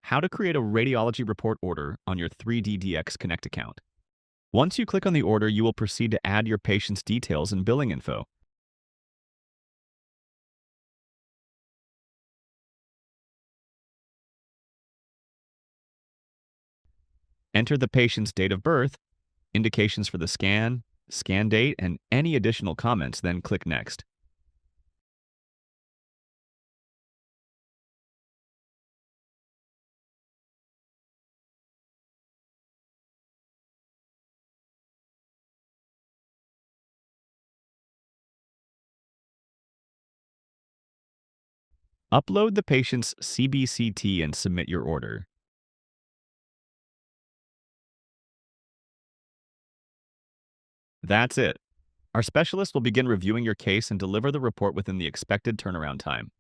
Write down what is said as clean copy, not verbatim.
how to create a radiology report order on your 3DDX Connect account. Once you click on the order, you will proceed to add your patient's details and billing info. Enter the patient's date of birth, indications for the scan, scan date, and any additional comments, then click Next. Upload the patient's CBCT and submit your order. That's it. Our specialist will begin reviewing your case and deliver the report within the expected turnaround time.